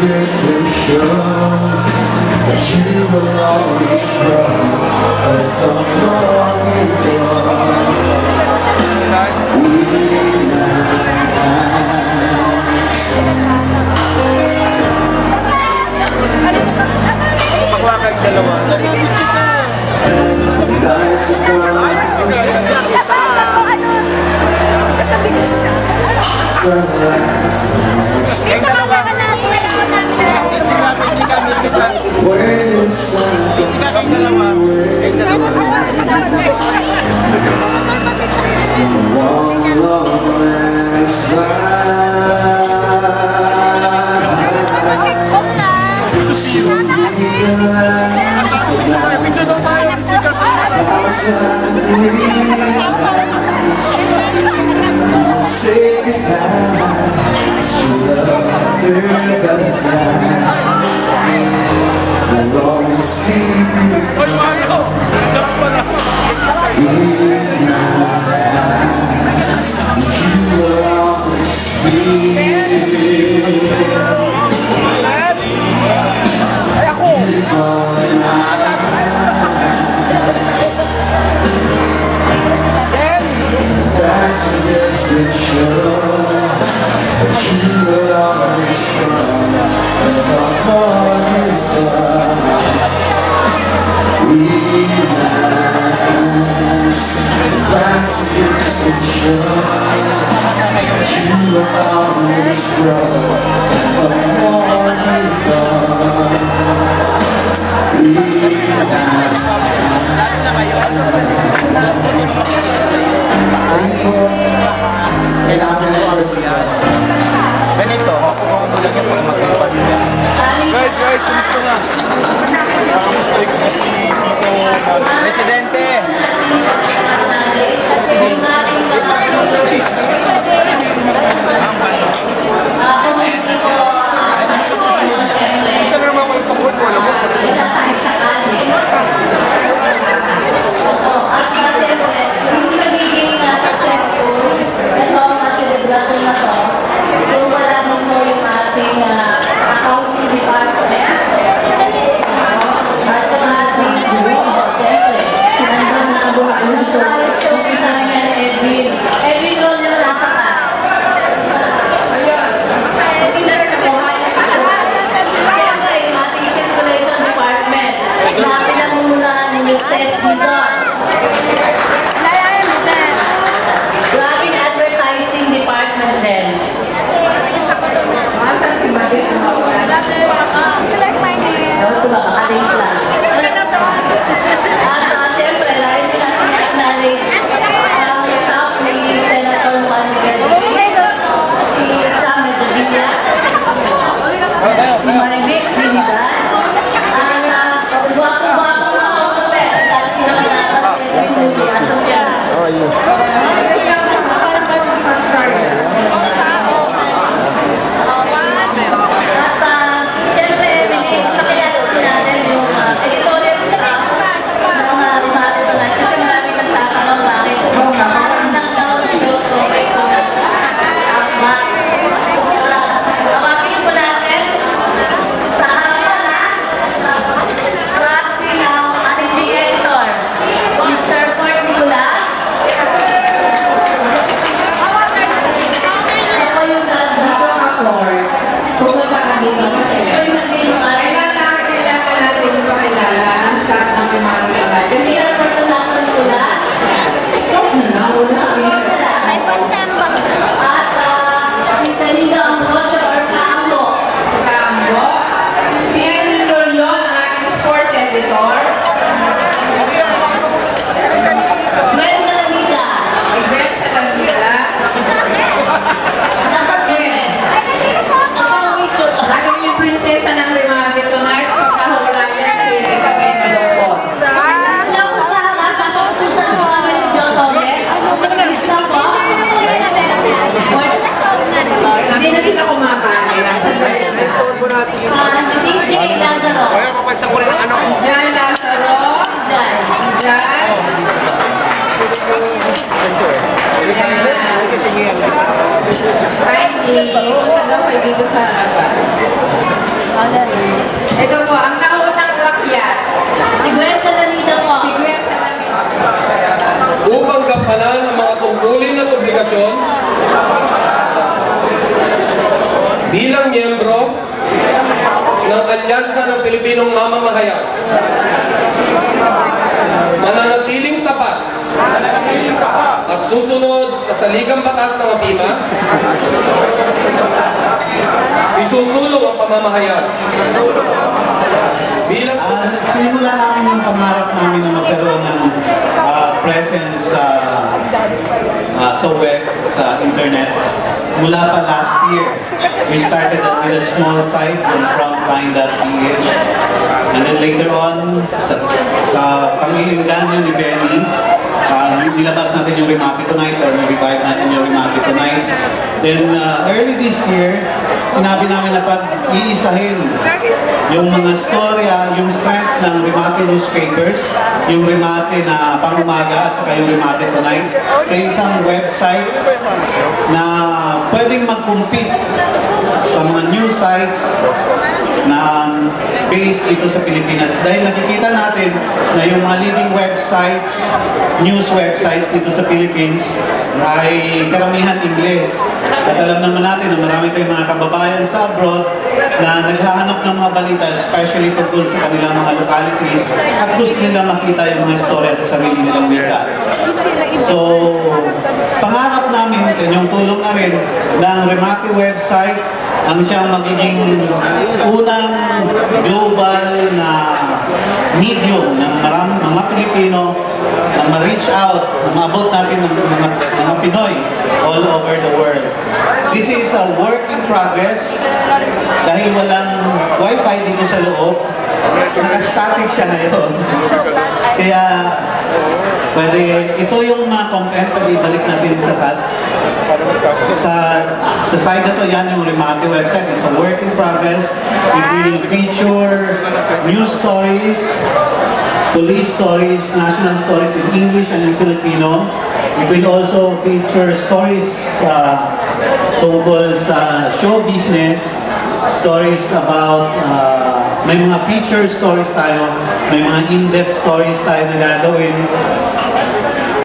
years will show that you will always grow and come longing for. Bakla kayong dalawa. Guys, sumusta na? Nakamusta ko si Tito Presidente. Isa na naman ko ipapot mo, alam mo? Si DJ Lazaro. Kaya papagta ko rin ang ano ko. Jan Lazaro. Jan. Friday. Punta daw kayo dito sa bilang miyembro ng Alyansa ng Pilipinong Mamamahayan, mananatiling tapat at susunod sa saligang batas ng APIMA, isusulong ang pamamahayan. Sinimula namin yung pangarap namin na magkaroon ng presence sa web, sa internet. Mula pa last year, we started with a small site on frontline.ph, and then later on, sa pang-iinganyo ni Benny, nilabas natin yung Remati Tonight, or revive natin yung Remati Tonight. Then early this year, sinabi namin na pag-iisahin yung mga storya, yung strength ng Remati newspapers, yung Remati na pang-umaga at saka yung Remati Tonight sa isang website na pwedeng mag-compete sa mga news sites na based dito sa Pilipinas. Dahil nakikita natin na yung mga leading websites, news websites dito sa Philippines ay karamihan Ingles. At alam naman natin na marami tayong mga kababayan sa abroad na naghahanap ng mga balita, especially tungkol sa kanilang mga localities, at gusto nila makita yung mga istorya sa sarili nilang wika. So, pangarap namin sa inyong tulong na rin ng Remati website ang siyang magiging unang global na medium ng maraming mga Pilipino na ma-reach out, na maabot natin ng mga Pinoy all over the world. This is a work in progress dahil walang wifi dito sa loob. Naka-static siya ngayon. Kaya pwede, ito yung mga content, pwede ibalik natin sa task. Sa side na to, yan yung Remati website. It's a work in progress. It will feature news stories, police stories, national stories in English and in Filipino. It will also feature stories tungkol sa show business, stories about, may mga feature stories tayo, may mga in-depth stories tayo na gagawin.